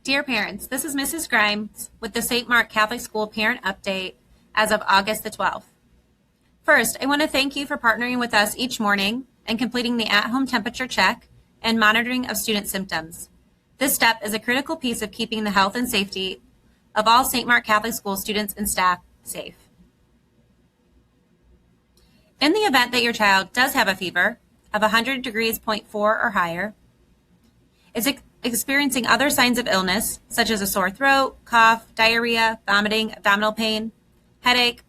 Dear parents, this is Mrs. Grimes with the St. Mark Catholic School Parent Update as of August the 12th. First, I want to thank you for partnering with us each morning and completing the at-home temperature check and monitoring of student symptoms. This step is a critical piece of keeping the health and safety of all St. Mark Catholic School students and staff safe. In the event that your child does have a fever of 100 degrees 0.4 or higher, is experiencing other signs of illness, such as a sore throat, cough, diarrhea, vomiting, abdominal pain, headache,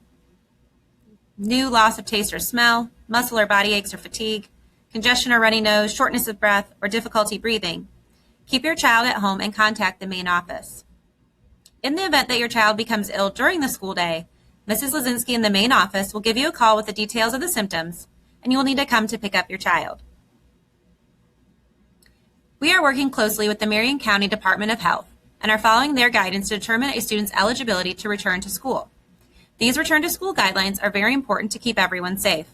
new loss of taste or smell, muscle or body aches or fatigue, congestion or runny nose, shortness of breath, or difficulty breathing, keep your child at home and contact the main office. In the event that your child becomes ill during the school day, Mrs. Lazinski in the main office will give you a call with the details of the symptoms, and you will need to come to pick up your child. We are working closely with the Marion County Department of Health and are following their guidance to determine a student's eligibility to return to school. These return to school guidelines are very important to keep everyone safe.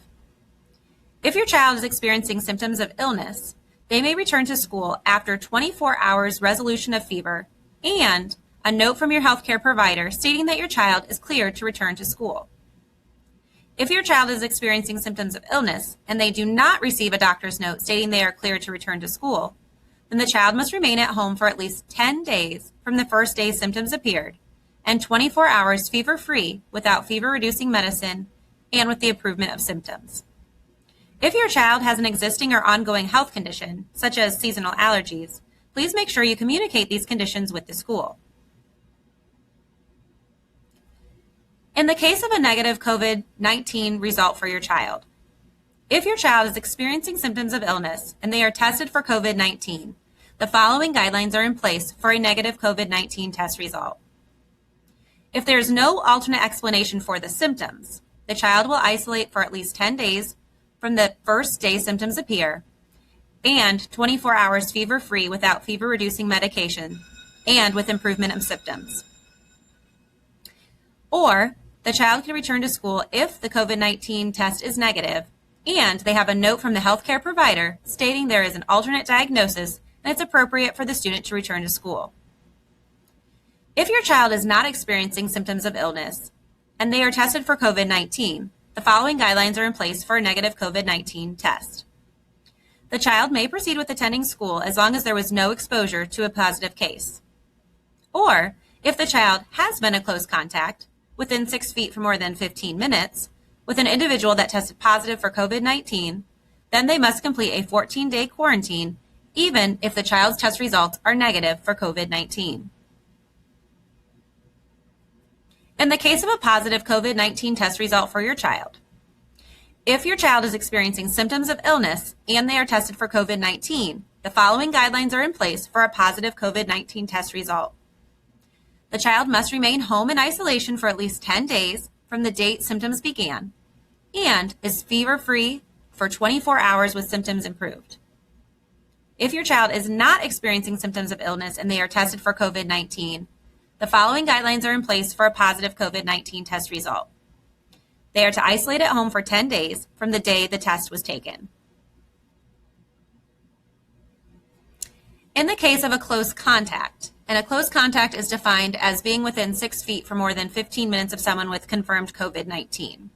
If your child is experiencing symptoms of illness, they may return to school after 24 hours resolution of fever and a note from your healthcare provider stating that your child is cleared to return to school. If your child is experiencing symptoms of illness and they do not receive a doctor's note stating they are cleared to return to school, then the child must remain at home for at least 10 days from the first day symptoms appeared and 24 hours fever-free without fever-reducing medicine and with the improvement of symptoms. If your child has an existing or ongoing health condition, such as seasonal allergies, please make sure you communicate these conditions with the school. In the case of a negative COVID-19 result for your child, if your child is experiencing symptoms of illness and they are tested for COVID-19, the following guidelines are in place for a negative COVID-19 test result. If there is no alternate explanation for the symptoms, the child will isolate for at least 10 days from the first day symptoms appear and 24 hours fever-free without fever-reducing medication and with improvement of symptoms. Or the child can return to school if the COVID-19 test is negative and they have a note from the healthcare provider stating there is an alternate diagnosis and it's appropriate for the student to return to school. If your child is not experiencing symptoms of illness and they are tested for COVID-19, the following guidelines are in place for a negative COVID-19 test. The child may proceed with attending school as long as there was no exposure to a positive case. Or if the child has been a close contact within 6 feet for more than 15 minutes with an individual that tested positive for COVID-19, then they must complete a 14-day quarantine even if the child's test results are negative for COVID-19. In the case of a positive COVID-19 test result for your child, if your child is experiencing symptoms of illness and they are tested for COVID-19, the following guidelines are in place for a positive COVID-19 test result. The child must remain home in isolation for at least 10 days from the date symptoms began and is fever-free for 24 hours with symptoms improved. If your child is not experiencing symptoms of illness and they are tested for COVID-19, the following guidelines are in place for a positive COVID-19 test result. They are to isolate at home for 10 days from the day the test was taken. In the case of a close contact, and a close contact is defined as being within 6 feet for more than 15 minutes of someone with confirmed COVID-19.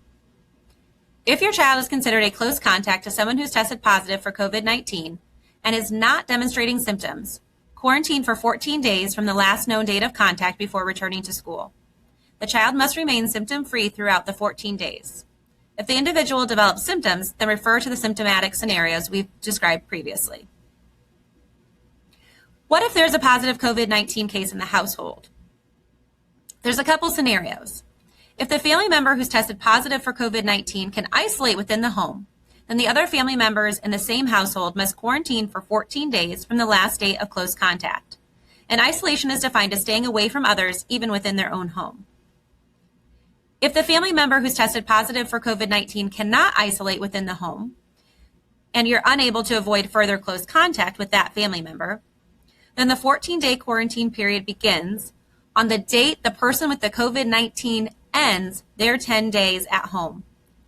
If your child is considered a close contact to someone who's tested positive for COVID-19 and is not demonstrating symptoms, quarantine for 14 days from the last known date of contact before returning to school. The child must remain symptom-free throughout the 14 days. If the individual develops symptoms, then refer to the symptomatic scenarios we've described previously. What if there's a positive COVID-19 case in the household? There's a couple scenarios. If the family member who's tested positive for COVID-19 can isolate within the home, then the other family members in the same household must quarantine for 14 days from the last date of close contact. And isolation is defined as staying away from others even within their own home. If the family member who's tested positive for COVID-19 cannot isolate within the home, and you're unable to avoid further close contact with that family member, then the 14-day quarantine period begins on the date the person with the COVID-19 ends their 10 days at home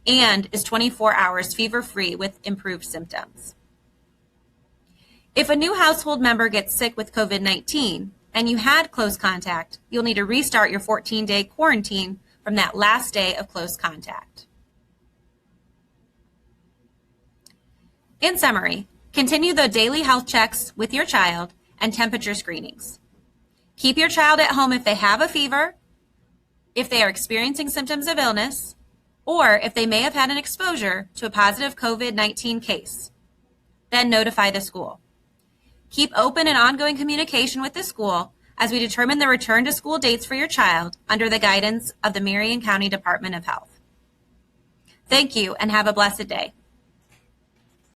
and is 24 hours fever-free with improved symptoms. If a new household member gets sick with COVID-19, and you had close contact, you'll need to restart your 14-day quarantine from that last day of close contact. In summary, continue the daily health checks with your child and temperature screenings. Keep your child at home if they have a fever, if they are experiencing symptoms of illness, or if they may have had an exposure to a positive COVID-19 case. Then notify the school. Keep open and ongoing communication with the school as we determine the return to school dates for your child under the guidance of the Marion County Department of Health. Thank you and have a blessed day.